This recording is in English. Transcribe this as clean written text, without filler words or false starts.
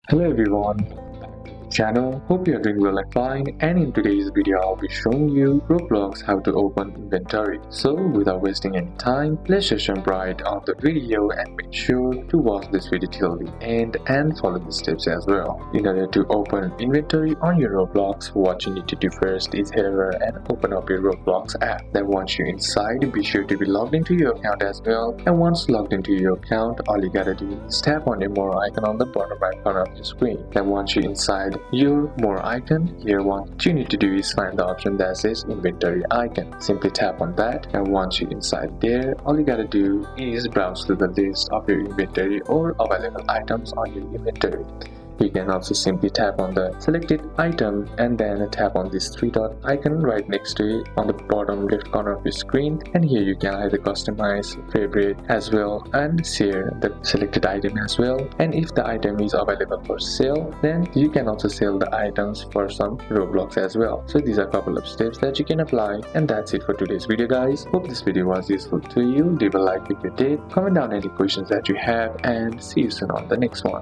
Hello everyone, channel. Hope you are doing well and fine, and in today's video I'll be showing you Roblox how to open inventory. So without wasting any time, let's just jump right on the video and make sure to watch this video till the end and follow the steps as well. In order to open inventory on your Roblox, what you need to do first is head over and open up your Roblox app. Then once you're inside, be sure to be logged into your account as well, and once logged into your account, all you gotta do is tap on the more icon on the bottom right corner of your screen. Then once you're inside your more icon, here what you need to do is find the option that says inventory icon. Simply tap on that, and once you're inside there, all you gotta do is browse through the list of your inventory or available items on your inventory. You can also simply tap on the selected item and then tap on this three dot icon right next to it on the bottom left corner of your screen, and here you can either customize, favorite as well, and share the selected item as well. And if the item is available for sale, then you can also sell the items for some Roblox as well. So these are a couple of steps that you can apply, and that's it for today's video guys. Hope this video was useful to you. Leave a like if you did, comment down any questions that you have, and see you soon on the next one.